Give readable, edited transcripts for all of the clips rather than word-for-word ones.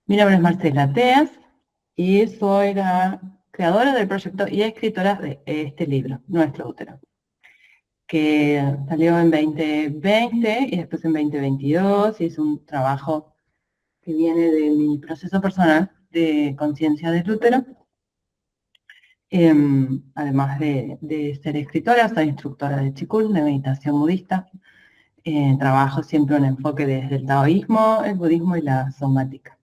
Mi nombre es Marcela Teas y soy la creadora del proyecto y escritora de este libro, Nuestro Útero, que salió en 2020 y después en 2022 y es un trabajo que viene de mi proceso personal de conciencia del útero. Además de ser escritora, soy instructora de Qigong, de meditación budista. Trabajo siempre un enfoque desde el taoísmo, el budismo y la somática.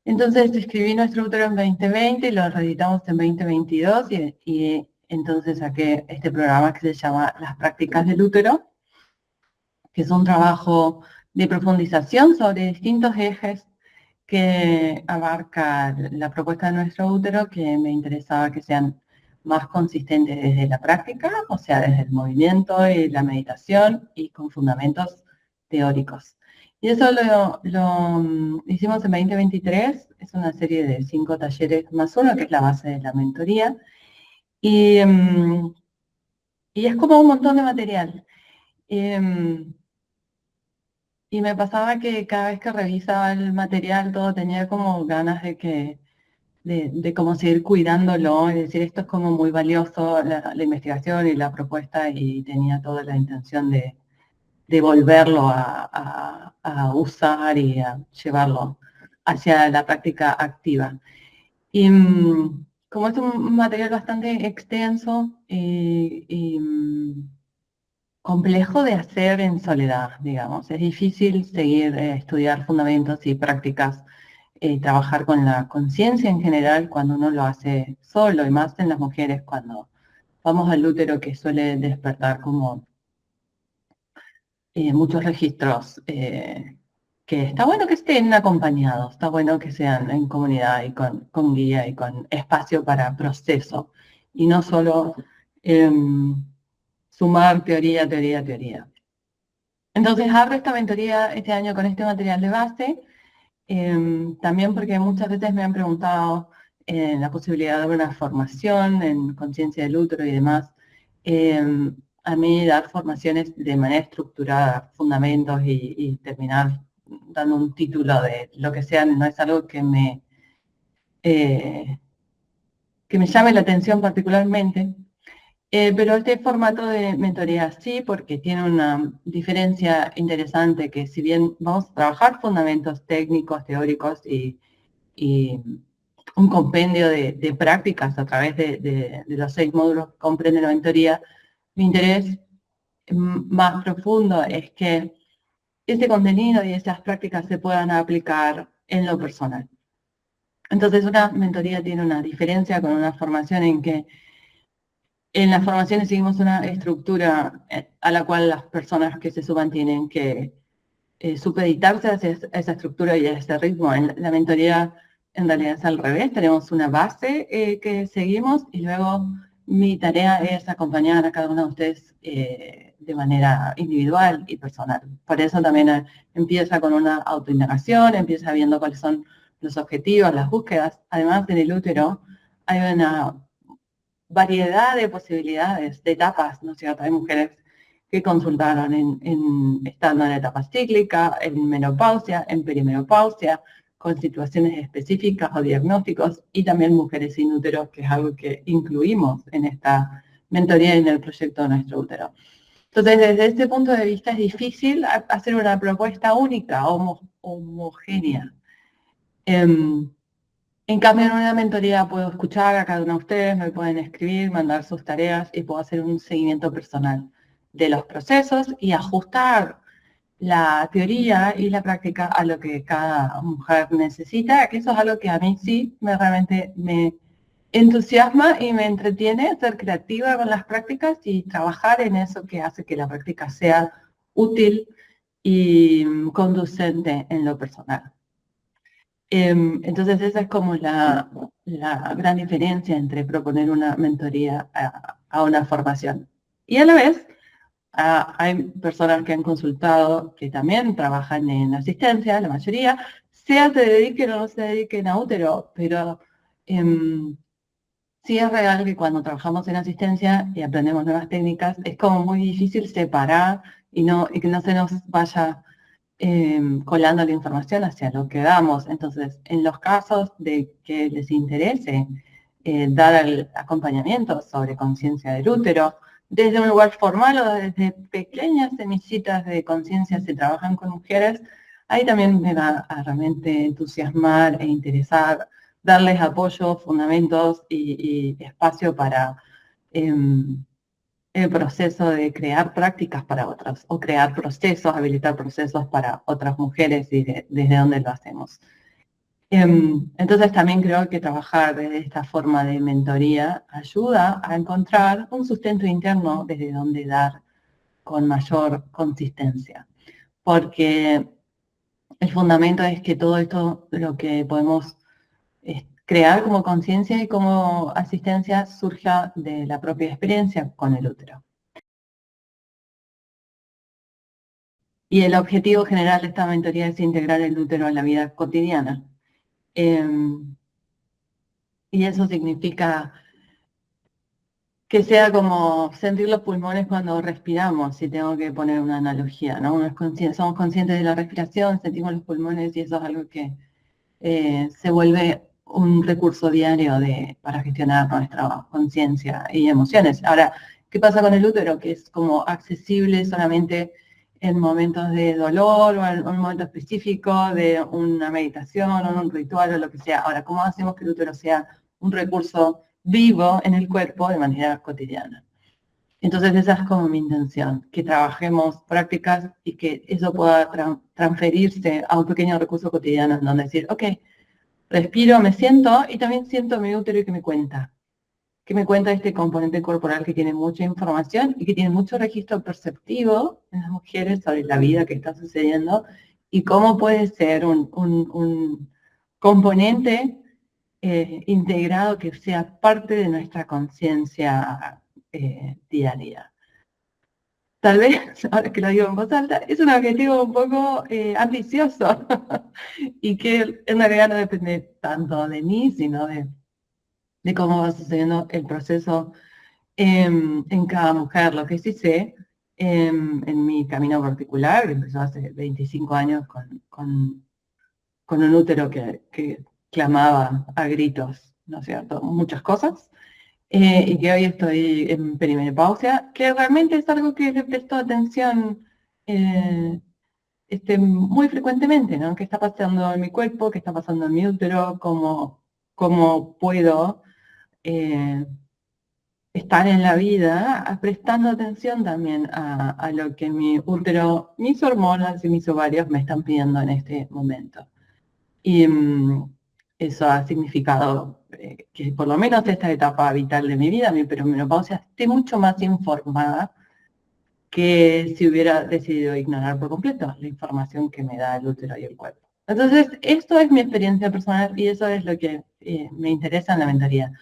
Entonces escribí Nuestro Útero en 2020 y lo reeditamos en 2022 y entonces saqué este programa que se llama Las Prácticas del Útero, que es un trabajo de profundización sobre distintos ejes que abarca la propuesta de Nuestro Útero, que me interesaba que sean más consistentes desde la práctica, o sea, desde el movimiento y la meditación y con fundamentos teóricos. Y eso lo hicimos en 2023, es una serie de 5 talleres más uno, que es la base de la mentoría, y, y es como un montón de material. Y me pasaba que cada vez que revisaba el material todo tenía como ganas de cómo seguir cuidándolo, es decir, esto es como muy valioso, la investigación y la propuesta, y tenía toda la intención de volverlo a usar y a llevarlo hacia la práctica activa. Y como es un material bastante extenso y complejo de hacer en soledad, digamos, es difícil seguir estudiar fundamentos y prácticas, trabajar con la conciencia en general cuando uno lo hace solo, y más en las mujeres cuando vamos al útero, que suele despertar como muchos registros, que está bueno que estén acompañados, está bueno que sean en comunidad y con guía y con espacio para proceso, y no solo sumar teoría, teoría, teoría. Entonces abro esta mentoría este año con este material de base, también porque muchas veces me han preguntado la posibilidad de una formación en conciencia del útero y demás. A mí dar formaciones de manera estructurada, fundamentos y terminar dando un título de lo que sea, no es algo eh, que me llame la atención particularmente. Pero este formato de mentoría sí, porque tiene una diferencia interesante, que si bien vamos a trabajar fundamentos técnicos, teóricos y un compendio de prácticas a través de los 6 módulos que comprende la mentoría, mi interés más profundo es que ese contenido y esas prácticas se puedan aplicar en lo personal. Entonces, una mentoría tiene una diferencia con una formación, en que en las formaciones seguimos una estructura a la cual las personas que se suban tienen que supeditarse a esa estructura y a ese ritmo. En la mentoría en realidad es al revés, tenemos una base que seguimos, y luego mi tarea es acompañar a cada uno de ustedes de manera individual y personal. Por eso también empieza con una autoindagación, empieza viendo cuáles son los objetivos, las búsquedas. Además, en el útero hay una variedad de posibilidades, de etapas, ¿no es cierto? Hay mujeres que consultaron estando en etapa cíclica, en menopausia, en perimenopausia, con situaciones específicas o diagnósticos, y también mujeres sin útero, que es algo que incluimos en esta mentoría y en el proyecto de Nuestro Útero. Entonces, desde este punto de vista es difícil hacer una propuesta única, homogénea. En cambio, en una mentoría puedo escuchar a cada uno de ustedes, me pueden escribir, mandar sus tareas, y puedo hacer un seguimiento personal de los procesos y ajustar la teoría y la práctica a lo que cada mujer necesita, que eso es algo que a mí sí realmente me entusiasma y me entretiene, ser creativa con las prácticas y trabajar en eso que hace que la práctica sea útil y conducente en lo personal. Entonces esa es como la gran diferencia entre proponer una mentoría a una formación. Y a la vez, hay personas que han consultado que también trabajan en asistencia, la mayoría, sea se dediquen o no se dediquen a útero, pero sí es real que cuando trabajamos en asistencia y aprendemos nuevas técnicas, es como muy difícil separar y que no se nos vaya colando la información hacia lo que damos. Entonces, en los casos de que les interese dar el acompañamiento sobre conciencia del útero, desde un lugar formal o desde pequeñas semillitas de conciencia, si trabajan con mujeres, ahí también me va a realmente entusiasmar e interesar, darles apoyo, fundamentos y espacio para el proceso de crear prácticas para otras, o crear procesos, habilitar procesos para otras mujeres y desde dónde lo hacemos. Entonces también creo que trabajar desde esta forma de mentoría ayuda a encontrar un sustento interno desde donde dar con mayor consistencia. Porque el fundamento es que todo esto, lo que podemos crear como conciencia y como asistencia, surja de la propia experiencia con el útero. Y el objetivo general de esta mentoría es integrar el útero en la vida cotidiana. Y eso significa que sea como sentir los pulmones cuando respiramos, si tengo que poner una analogía, ¿no? Somos conscientes de la respiración, sentimos los pulmones y eso es algo que se vuelve un recurso diario para gestionar nuestra conciencia y emociones. Ahora, ¿qué pasa con el útero? Que es como accesible solamente en momentos de dolor o en un momento específico de una meditación o un ritual o lo que sea. Ahora, ¿cómo hacemos que el útero sea un recurso vivo en el cuerpo de manera cotidiana? Entonces esa es como mi intención, que trabajemos prácticas y que eso pueda transferirse a un pequeño recurso cotidiano en donde decir, ok, respiro, me siento y también siento mi útero y que me cuenta este componente corporal que tiene mucha información y que tiene mucho registro perceptivo en las mujeres sobre la vida que está sucediendo y cómo puede ser un componente integrado que sea parte de nuestra conciencia diaria. Tal vez, ahora que lo digo en voz alta, es un objetivo un poco ambicioso y que en realidad no depende tanto de mí, sino de cómo va sucediendo el proceso en cada mujer. Lo que sí sé en mi camino particular, que empezó hace 25 años con un útero que clamaba a gritos, ¿no es cierto? Muchas cosas. Y que hoy estoy en perimenopausia, que realmente es algo que le presto atención muy frecuentemente, ¿no? ¿Qué está pasando en mi cuerpo? ¿Qué está pasando en mi útero? ¿Cómo puedo estar en la vida prestando atención también a lo que mi útero, mis hormonas y mis ovarios me están pidiendo en este momento? Y eso ha significado que por lo menos esta etapa vital de mi vida, mi perimenopausia, esté mucho más informada que si hubiera decidido ignorar por completo la información que me da el útero y el cuerpo. Entonces, esto es mi experiencia personal y eso es lo que me interesa en la mentoría.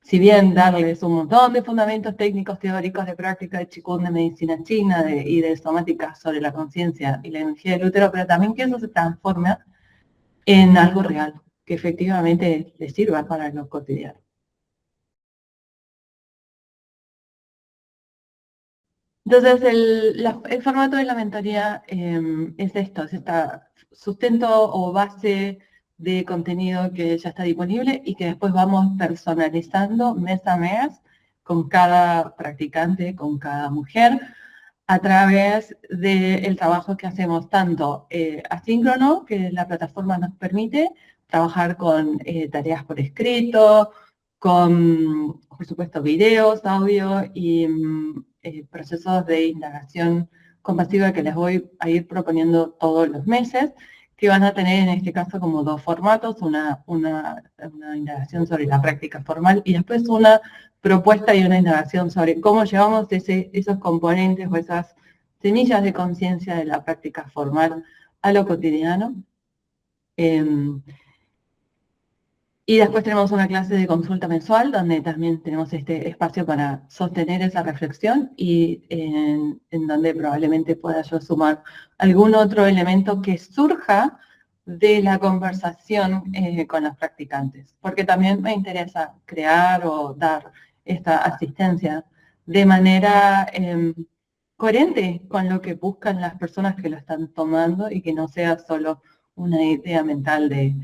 Si bien darles un montón de fundamentos técnicos, teóricos, de práctica, de Qigong, de medicina china y de somática sobre la conciencia y la energía del útero, pero también que eso se transforme en algo real, que efectivamente les sirva para lo cotidiano. Entonces, el formato de la mentoría es esto, es esta sustento o base de contenido que ya está disponible y que después vamos personalizando mes a mes con cada practicante, con cada mujer, a través del trabajo que hacemos tanto asíncrono, que la plataforma nos permite trabajar con tareas por escrito, con, por supuesto, videos, audio y procesos de indagación compasiva que les voy a ir proponiendo todos los meses, que van a tener en este caso como dos formatos, una indagación sobre la práctica formal y después una propuesta y una indagación sobre cómo llevamos esos componentes o esas semillas de conciencia de la práctica formal a lo cotidiano. Y después tenemos una clase de consulta mensual donde también tenemos este espacio para sostener esa reflexión y en donde probablemente pueda yo sumar algún otro elemento que surja de la conversación con los practicantes, porque también me interesa crear o dar esta asistencia de manera coherente con lo que buscan las personas que lo están tomando y que no sea solo una idea mental de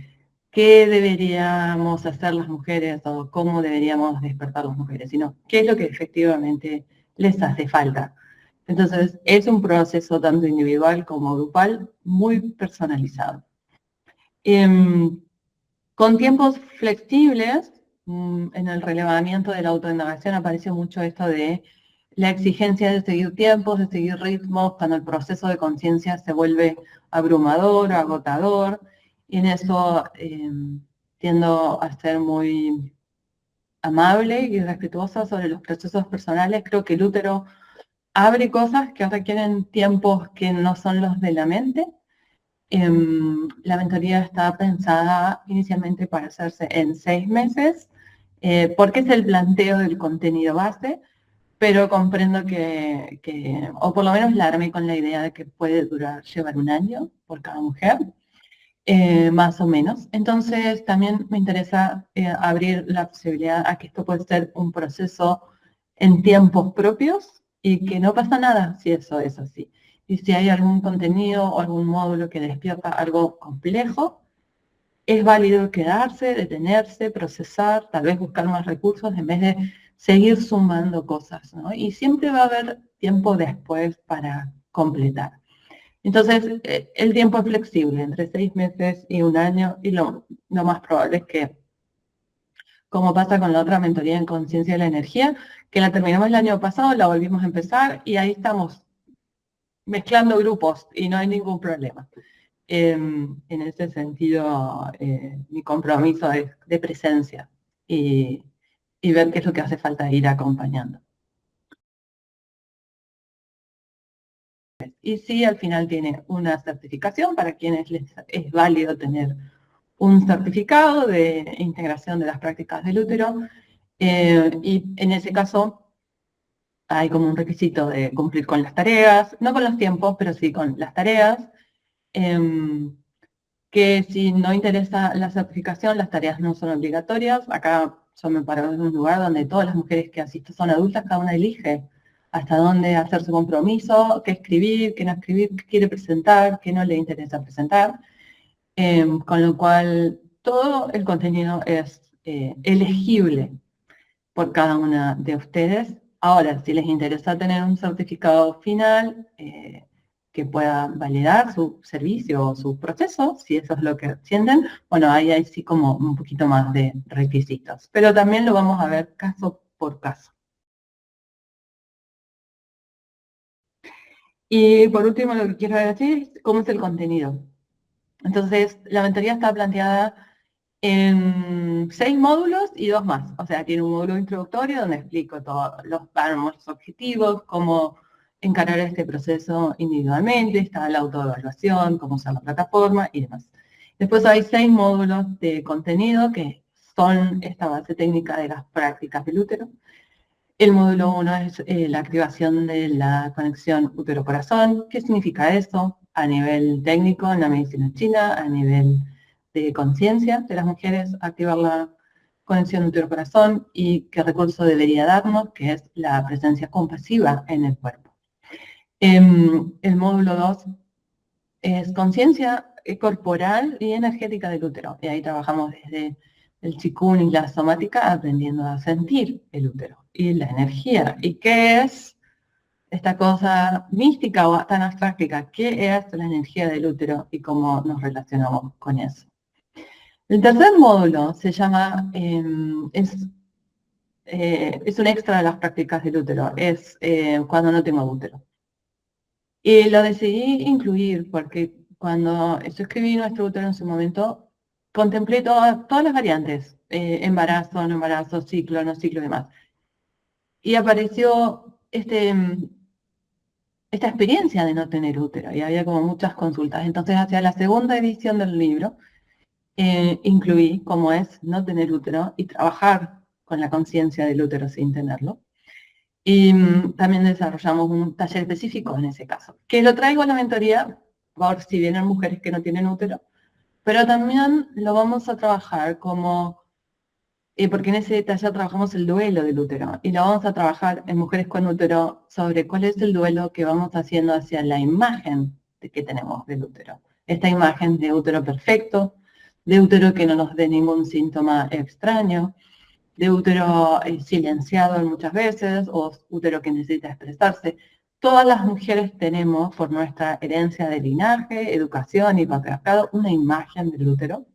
qué deberíamos hacer las mujeres o cómo deberíamos despertar las mujeres, sino qué es lo que efectivamente les hace falta. Entonces, es un proceso tanto individual como grupal muy personalizado. Con tiempos flexibles, en el relevamiento de la autoindagación aparece mucho esto de la exigencia de seguir tiempos, de seguir ritmos, cuando el proceso de conciencia se vuelve abrumador, agotador, y en eso tiendo a ser muy amable y respetuosa sobre los procesos personales. Creo que el útero abre cosas que requieren tiempos que no son los de la mente. La mentoría está pensada inicialmente para hacerse en 6 meses, porque es el planteo del contenido base, pero comprendo o por lo menos la armé con la idea de que puede llevar un año por cada mujer, más o menos. Entonces también me interesa abrir la posibilidad a que esto puede ser un proceso en tiempos propios y que no pasa nada si eso es así. Y si hay algún contenido o algún módulo que despierta algo complejo, es válido quedarse, detenerse, procesar, tal vez buscar más recursos en vez de seguir sumando cosas, ¿no? Y siempre va a haber tiempo después para completar. Entonces, el tiempo es flexible, entre 6 meses y un año, y lo más probable es que, como pasa con la otra mentoría en conciencia de la energía, que la terminamos el año pasado, la volvimos a empezar y ahí estamos mezclando grupos y no hay ningún problema. En ese sentido, mi compromiso es de presencia y ver qué es lo que hace falta ir acompañando. Y sí, al final tiene una certificación para quienes les es válido tener un certificado de integración de las prácticas del útero, y en ese caso hay como un requisito de cumplir con las tareas, no con los tiempos, pero sí con las tareas, que si no interesa la certificación, las tareas no son obligatorias. Acá yo me paro en un lugar donde todas las mujeres que asisten son adultas, cada una elige hasta dónde hacer su compromiso, qué escribir, qué no escribir, qué quiere presentar, qué no le interesa presentar. Con lo cual, todo el contenido es elegible por cada una de ustedes. Ahora, si les interesa tener un certificado final que pueda validar su servicio o su proceso, si eso es lo que sienten, bueno, ahí hay sí como un poquito más de requisitos. Pero también lo vamos a ver caso por caso. Y por último, lo que quiero decir es cómo es el contenido. Entonces, la mentoría está planteada en 6 módulos y 2 más. O sea, tiene un módulo introductorio donde explico todos los objetivos, cómo encarar este proceso individualmente, está la autoevaluación, cómo usar la plataforma y demás. Después hay 6 módulos de contenido que son esta base técnica de las prácticas del útero. El módulo 1 es la activación de la conexión útero-corazón. ¿Qué significa eso a nivel técnico en la medicina china, a nivel de conciencia de las mujeres, activar la conexión útero-corazón y qué recurso debería darnos, que es la presencia compasiva en el cuerpo? El módulo 2 es conciencia corporal y energética del útero. Y ahí trabajamos desde el Qigong y la somática, aprendiendo a sentir el útero y la energía. ¿Y qué es esta cosa mística o tan abstracta? ¿Qué es la energía del útero y cómo nos relacionamos con eso? El tercer módulo se llama, es un extra de las prácticas del útero, es cuando no tengo útero. Y lo decidí incluir porque cuando yo escribí Nuestro útero en su momento, contemplé todas las variantes, embarazo, no embarazo, ciclo, no ciclo y demás. Y apareció esta experiencia de no tener útero y había como muchas consultas. Entonces, hacia la segunda edición del libro, incluí cómo es no tener útero y trabajar con la conciencia del útero sin tenerlo. Y también desarrollamos un taller específico en ese caso, que lo traigo a la mentoría por si vienen mujeres que no tienen útero, pero también lo vamos a trabajar como porque en ese taller trabajamos el duelo del útero y lo vamos a trabajar en mujeres con útero sobre cuál es el duelo que vamos haciendo hacia la imagen que tenemos del útero. Esta imagen de útero perfecto, de útero que no nos dé ningún síntoma extraño, de útero silenciado muchas veces o útero que necesita expresarse. Todas las mujeres tenemos, por nuestra herencia de linaje, educación y patriarcado, una imagen del útero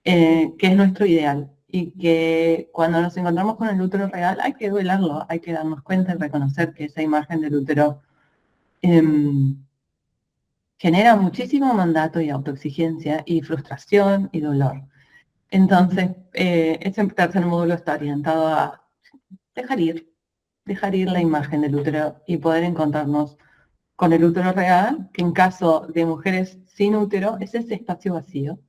que es nuestro ideal y que cuando nos encontramos con el útero real hay que duelarlo, hay que darnos cuenta y reconocer que esa imagen del útero genera muchísimo mandato y autoexigencia y frustración y dolor. Entonces, ese tercer módulo está orientado a dejar ir la imagen del útero y poder encontrarnos con el útero real, que en caso de mujeres sin útero es ese espacio vacío,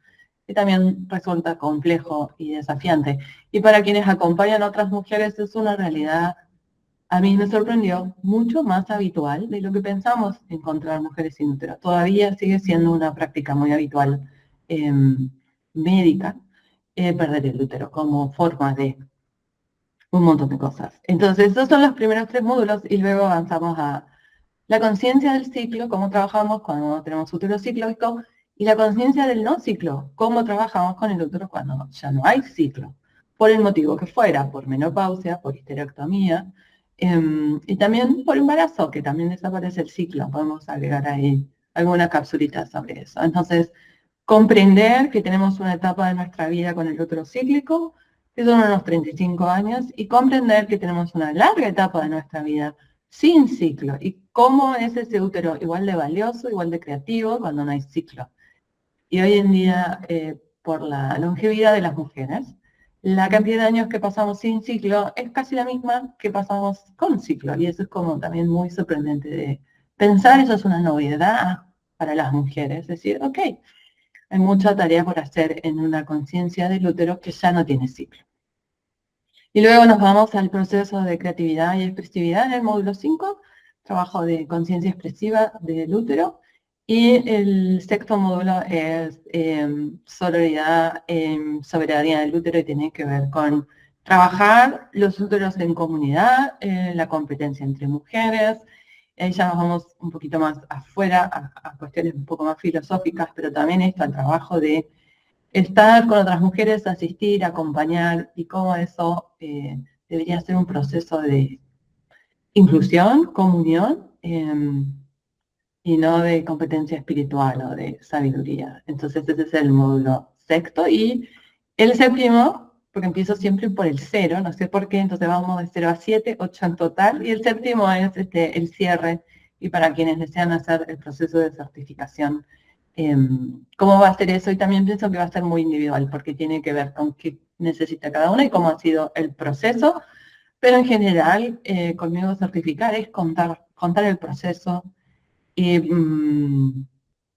que también resulta complejo y desafiante. Y para quienes acompañan a otras mujeres es una realidad, a mí me sorprendió, mucho más habitual de lo que pensamos encontrar mujeres sin útero. Todavía sigue siendo una práctica muy habitual médica, perder el útero como forma de un montón de cosas. Entonces, esos son los primeros 3 módulos y luego avanzamos a la conciencia del ciclo, cómo trabajamos cuando tenemos útero cíclico, y la conciencia del no ciclo, cómo trabajamos con el útero cuando ya no hay ciclo, por el motivo que fuera, por menopausia, por histerectomía, y también por embarazo, que también desaparece el ciclo. Podemos agregar ahí alguna capsulita sobre eso. Entonces, comprender que tenemos una etapa de nuestra vida con el útero cíclico, que son unos 35 años, y comprender que tenemos una larga etapa de nuestra vida sin ciclo, y cómo es ese útero igual de valioso, igual de creativo cuando no hay ciclo. Y hoy en día, por la longevidad de las mujeres, la cantidad de años que pasamos sin ciclo es casi la misma que pasamos con ciclo, y eso es como también muy sorprendente de pensar, eso es una novedad para las mujeres, es decir, ok, hay mucha tarea por hacer en una conciencia del útero que ya no tiene ciclo. Y luego nos vamos al proceso de creatividad y expresividad en el módulo 5, trabajo de conciencia expresiva del útero. Y el sexto módulo es sororidad, soberanía del útero, y tiene que ver con trabajar los úteros en comunidad, la competencia entre mujeres. Ahí ya nos vamos un poquito más afuera, a cuestiones un poco más filosóficas, pero también esto al trabajo de estar con otras mujeres, asistir, acompañar, y cómo eso debería ser un proceso de inclusión, comunión, y no de competencia espiritual o de sabiduría. Entonces ese es el módulo sexto. Y el séptimo, porque empiezo siempre por el 0, no sé por qué, entonces vamos de 0 a 7, 8 en total, y el séptimo es el cierre, y para quienes desean hacer el proceso de certificación, cómo va a ser eso. Y también pienso que va a ser muy individual, porque tiene que ver con qué necesita cada una y cómo ha sido el proceso, pero en general, conmigo certificar es contar el proceso y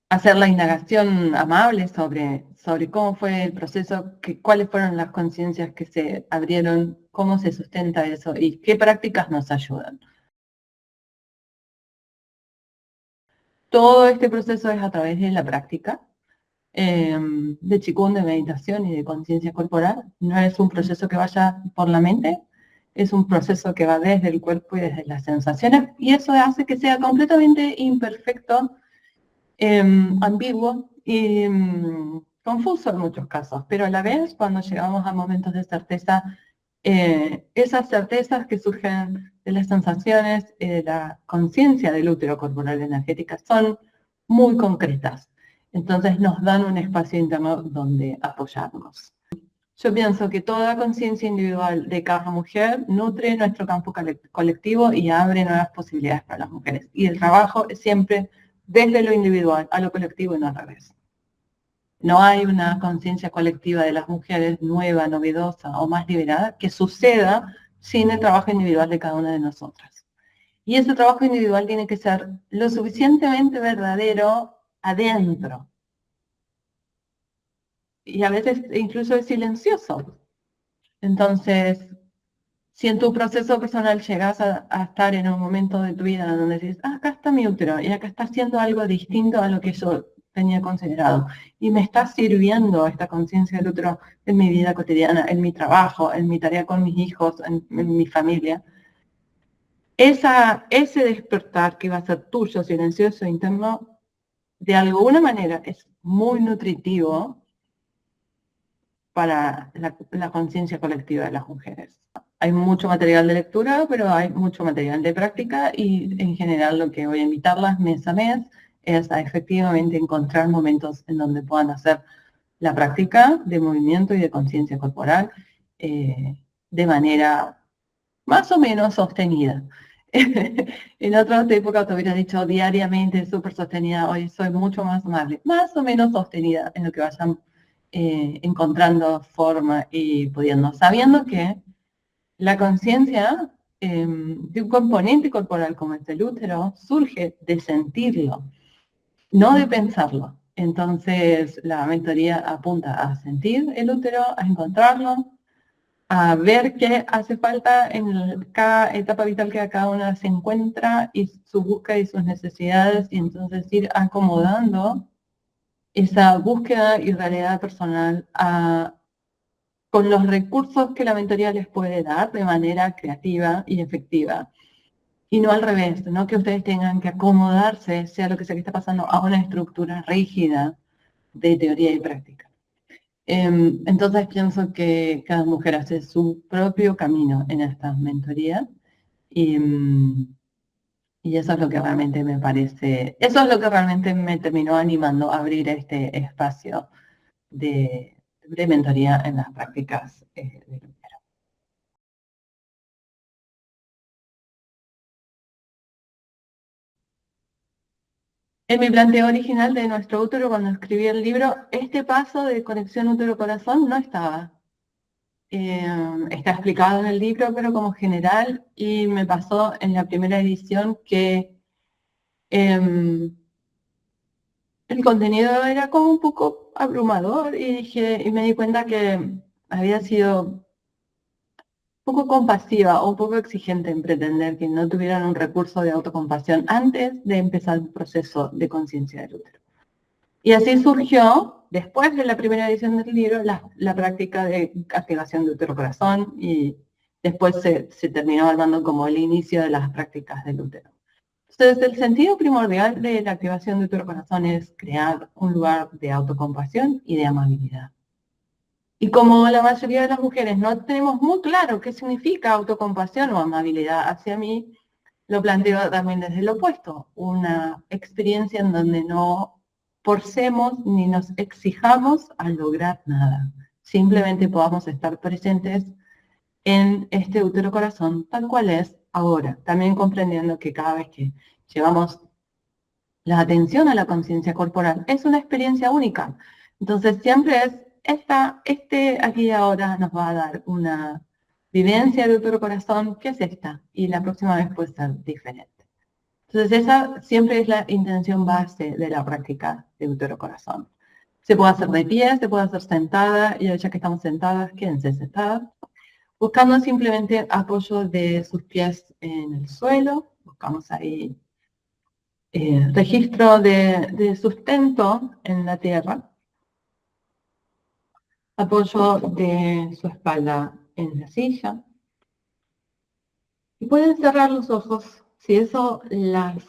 hacer la indagación amable sobre cómo fue el proceso, cuáles fueron las conciencias que se abrieron, cómo se sustenta eso y qué prácticas nos ayudan. Todo este proceso es a través de la práctica, de Qigong, de meditación y de conciencia corporal. No es un proceso que vaya por la mente, es un proceso que va desde el cuerpo y desde las sensaciones, y eso hace que sea completamente imperfecto, ambiguo y confuso en muchos casos, pero a la vez, cuando llegamos a momentos de certeza, esas certezas que surgen de las sensaciones y de la conciencia del útero corporal energética son muy concretas. Entonces nos dan un espacio interno donde apoyarnos. Yo pienso que toda conciencia individual de cada mujer nutre nuestro campo colectivo y abre nuevas posibilidades para las mujeres. Y el trabajo es siempre desde lo individual a lo colectivo y no al revés. No hay una conciencia colectiva de las mujeres nueva, novedosa o más liberada que suceda sin el trabajo individual de cada una de nosotras. Y ese trabajo individual tiene que ser lo suficientemente verdadero adentro. Y a veces incluso es silencioso. Entonces, si en tu proceso personal llegas a estar en un momento de tu vida donde dices, acá está mi útero y acá está haciendo algo distinto a lo que yo tenía considerado. Y me está sirviendo esta conciencia del útero en mi vida cotidiana, en mi trabajo, en mi tarea con mis hijos, en mi familia. Ese despertar que va a ser tuyo, silencioso, interno, de alguna manera es muy nutritivo para la conciencia colectiva de las mujeres. Hay mucho material de lectura, pero hay mucho material de práctica y en general lo que voy a invitarlas mes a mes es a efectivamente encontrar momentos en donde puedan hacer la práctica de movimiento y de conciencia corporal de manera más o menos sostenida. En otras épocas te hubiera dicho diariamente, súper sostenida, hoy soy mucho más amable, más o menos sostenida en lo que vayan encontrando forma y pudiendo, sabiendo que la conciencia de un componente corporal como es el útero surge de sentirlo, no de pensarlo. Entonces la mentoría apunta a sentir el útero, a encontrarlo, a ver qué hace falta en cada etapa vital que cada una se encuentra y su búsqueda y sus necesidades, y entonces ir acomodando esa búsqueda y realidad personal con los recursos que la mentoría les puede dar de manera creativa y efectiva. Y no al revés, no que ustedes tengan que acomodarse, sea lo que sea que está pasando, a una estructura rígida de teoría y práctica. Entonces pienso que cada mujer hace su propio camino en esta mentoría y, y eso es lo que realmente me parece, eso es lo que realmente me terminó animando a abrir este espacio de mentoría en las prácticas de Lucero. En mi planteo original de Nuestro útero, cuando escribí el libro, este paso de conexión útero-corazón no estaba. Está explicado en el libro, pero como general, y me pasó en la primera edición que el contenido era como un poco abrumador y dije, y me di cuenta que había sido un poco compasiva o un poco exigente en pretender que no tuvieran un recurso de autocompasión antes de empezar el proceso de conciencia del útero. Y así surgió, después de la primera edición del libro, la práctica de activación de útero corazón y después se terminó armando como el inicio de las prácticas del útero. Entonces, el sentido primordial de la activación de útero corazón es crear un lugar de autocompasión y de amabilidad. Y como la mayoría de las mujeres no tenemos muy claro qué significa autocompasión o amabilidad hacia mí, lo planteo también desde el opuesto, una experiencia en donde no forcemos ni nos exijamos a lograr nada. Simplemente podamos estar presentes en este útero corazón tal cual es ahora. También comprendiendo que cada vez que llevamos la atención a la conciencia corporal es una experiencia única. Entonces siempre es este aquí y ahora nos va a dar una vivencia de útero corazón que es esta y la próxima vez puede ser diferente. Entonces esa siempre es la intención base de la práctica de útero corazón. Se puede hacer de pie, se puede hacer sentada, y ya que estamos sentadas, quédense sentadas, buscando simplemente apoyo de sus pies en el suelo, buscamos ahí registro de sustento en la tierra, apoyo de su espalda en la silla, y pueden cerrar los ojos si eso las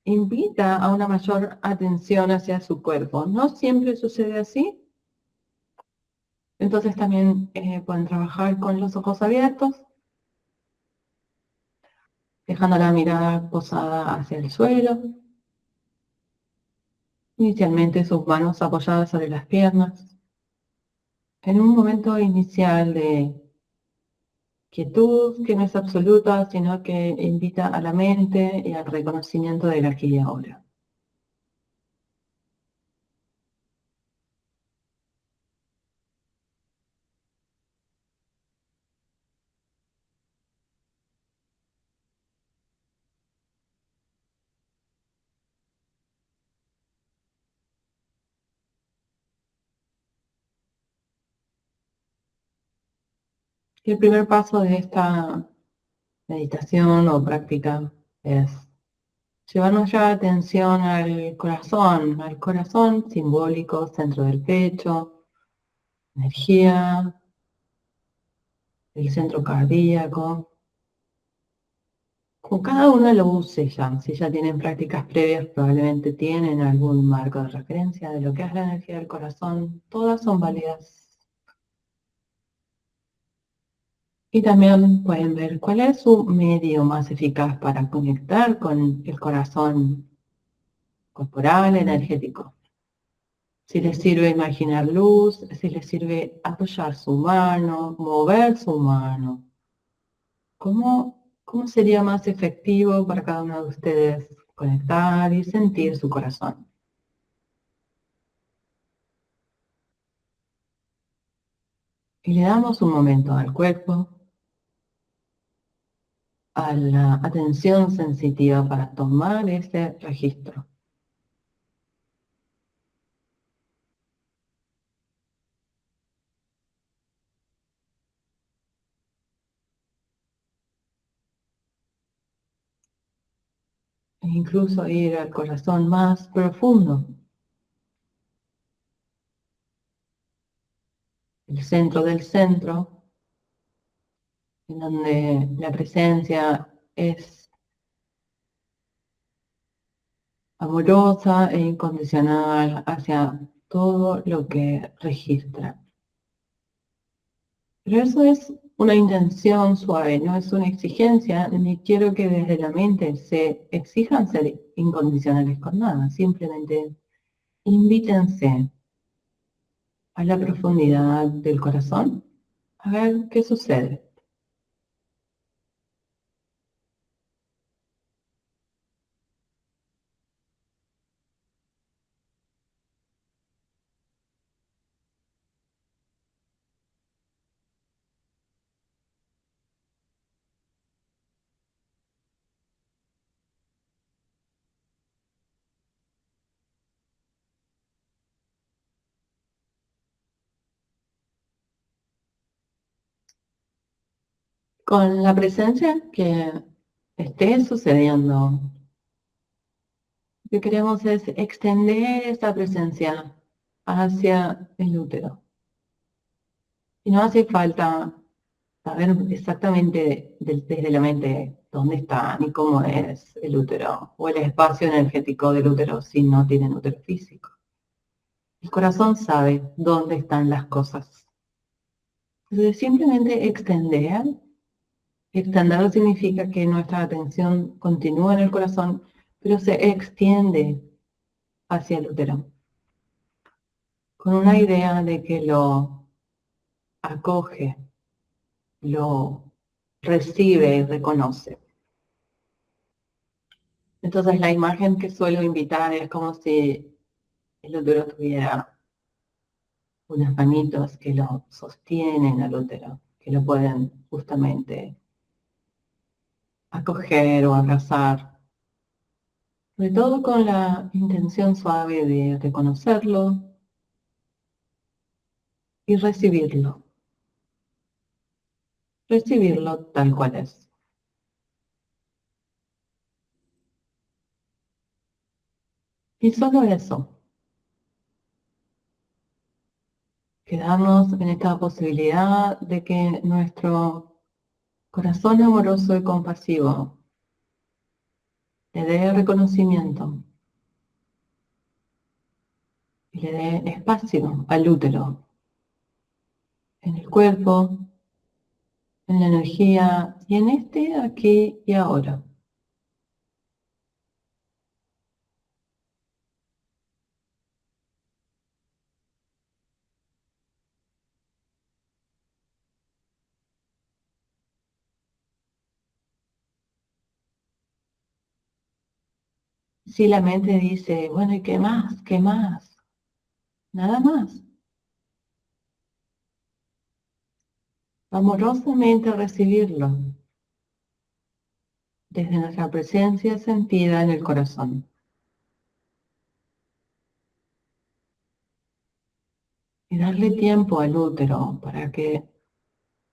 invita a una mayor atención hacia su cuerpo. No siempre sucede así, entonces también pueden trabajar con los ojos abiertos, dejando la mirada posada hacia el suelo. Inicialmente sus manos apoyadas sobre las piernas. En un momento inicial de quietud que no es absoluta, sino que invita a la mente y al reconocimiento del aquí y ahora. Y el primer paso de esta meditación o práctica es Llevar nuestra atención al corazón simbólico, centro del pecho, energía, el centro cardíaco. Como cada uno lo use ya, si ya tienen prácticas previas, probablemente tienen algún marco de referencia de lo que es la energía del corazón, todas son válidas. Y también pueden ver cuál es su medio más eficaz para conectar con el corazón corporal, energético. Si les sirve imaginar luz, si les sirve apoyar su mano, mover su mano. ¿Cómo sería más efectivo para cada uno de ustedes conectar y sentir su corazón? Y le damos un momento al cuerpo, a la atención sensitiva para tomar ese registro. E incluso ir al corazón más profundo, el centro del centro, en donde la presencia es amorosa e incondicional hacia todo lo que registra. Pero eso es una intención suave, no es una exigencia, ni quiero que desde la mente se exijan ser incondicionales con nada, simplemente invítense a la profundidad del corazón a ver qué sucede. Con la presencia que esté sucediendo, lo que queremos es extender esta presencia hacia el útero. Y no hace falta saber exactamente desde la mente dónde está ni cómo es el útero o el espacio energético del útero si no tienen útero físico. El corazón sabe dónde están las cosas. Entonces simplemente extender. Extender significa que nuestra atención continúa en el corazón, pero se extiende hacia el útero, con una idea de que lo acoge, lo recibe y reconoce. Entonces la imagen que suelo invitar es como si el útero tuviera unas manitos que lo sostienen al útero, que lo pueden justamente acoger o abrazar, sobre todo con la intención suave de reconocerlo y recibirlo tal cual es. Y solo eso, quedarnos en esta posibilidad de que nuestro corazón amoroso y compasivo le dé reconocimiento y le dé espacio al útero, en el cuerpo, en la energía y en este aquí y ahora. Si la mente dice, bueno, ¿y qué más? ¿Qué más? Nada más. Amorosamente recibirlo desde nuestra presencia sentida en el corazón. Y darle tiempo al útero para que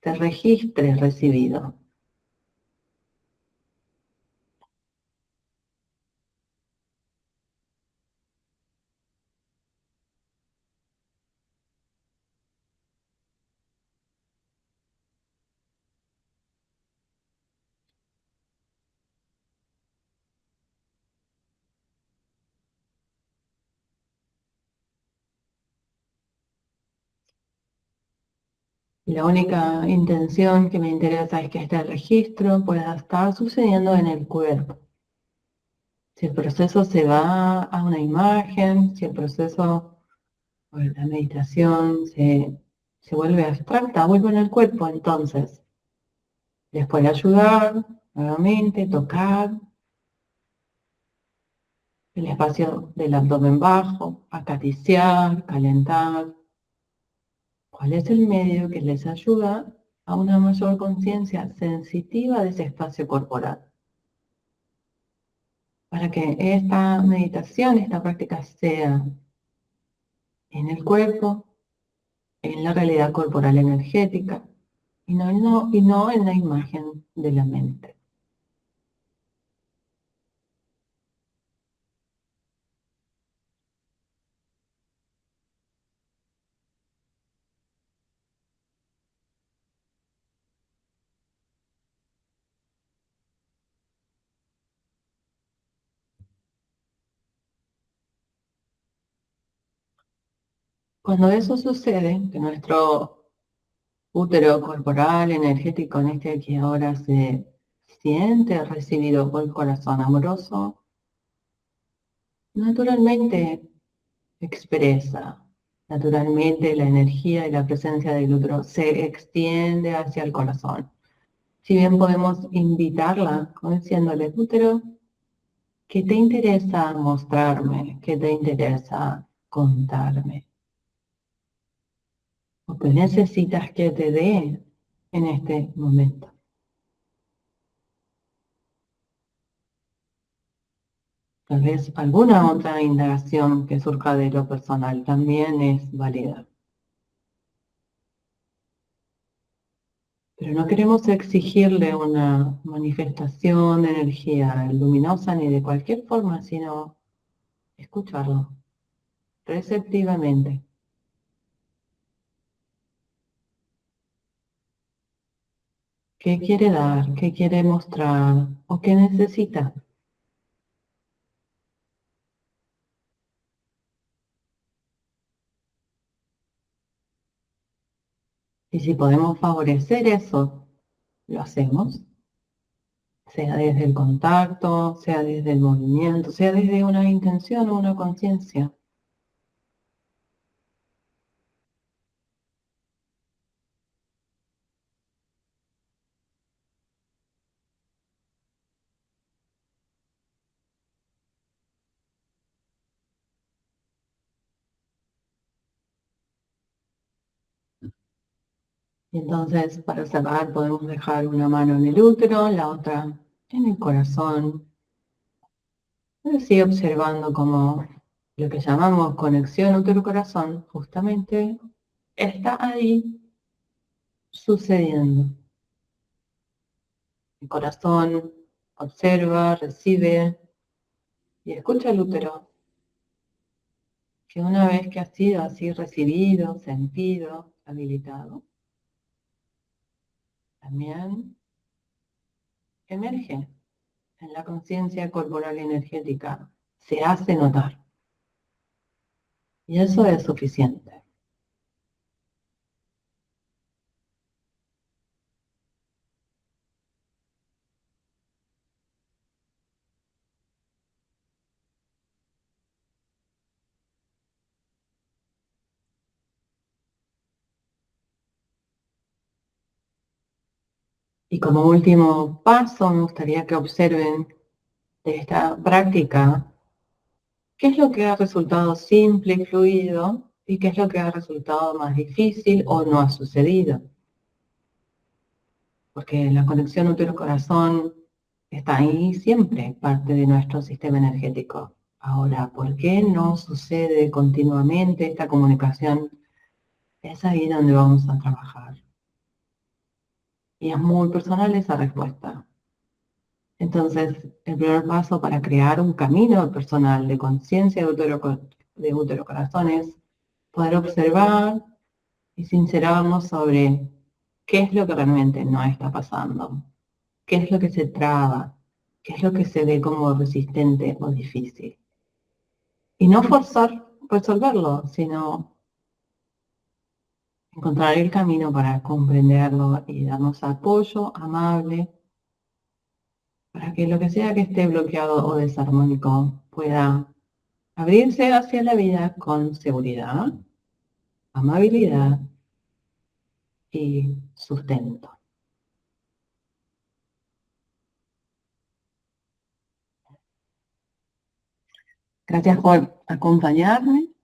se registre recibido. La única intención que me interesa es que este registro pueda estar sucediendo en el cuerpo. Si el proceso se va a una imagen, si el proceso o la meditación se vuelve abstracta, vuelve en el cuerpo, entonces les puede ayudar nuevamente, tocar el espacio del abdomen bajo, acariciar, calentar. ¿Cuál es el medio que les ayuda a una mayor conciencia sensitiva de ese espacio corporal? Para que esta meditación, esta práctica sea en el cuerpo, en la realidad corporal energética, y no en la imagen de la mente. Cuando eso sucede, que nuestro útero corporal, energético, en este aquí ahora se siente recibido por el corazón amoroso, naturalmente expresa. Naturalmente la energía y la presencia del útero se extiende hacia el corazón. Si bien podemos invitarla, como diciéndole, útero, ¿qué te interesa mostrarme? ¿Qué te interesa contarme? ¿O qué necesitas que te dé en este momento? Tal vez alguna otra indagación que surja de lo personal también es válida. Pero no queremos exigirle una manifestación de energía luminosa ni de cualquier forma, sino escucharlo receptivamente. ¿Qué quiere dar? ¿Qué quiere mostrar? ¿O qué necesita? Y si podemos favorecer eso, lo hacemos, sea desde el contacto, sea desde el movimiento, sea desde una intención o una conciencia. Y entonces, para cerrar, podemos dejar una mano en el útero, la otra en el corazón. Sigue observando como lo que llamamos conexión útero-corazón justamente está ahí sucediendo. El corazón observa, recibe y escucha el útero, que una vez que ha sido así recibido, sentido, habilitado, también emerge en la conciencia corporal energética, se hace notar. Y eso es suficiente. Y como último paso, me gustaría que observen de esta práctica qué es lo que ha resultado simple y fluido y qué es lo que ha resultado más difícil o no ha sucedido. Porque la conexión útero-corazón está ahí siempre, parte de nuestro sistema energético. Ahora, ¿por qué no sucede continuamente esta comunicación? Es ahí donde vamos a trabajar. Y es muy personal esa respuesta. Entonces, el primer paso para crear un camino personal de conciencia de útero-corazón es poder observar y sincerarnos sobre qué es lo que realmente no está pasando, qué es lo que se traba, qué es lo que se ve como resistente o difícil. Y no forzar resolverlo, sino encontrar el camino para comprenderlo y darnos apoyo amable para que lo que sea que esté bloqueado o desarmónico pueda abrirse hacia la vida con seguridad, amabilidad y sustento. Gracias por acompañarme.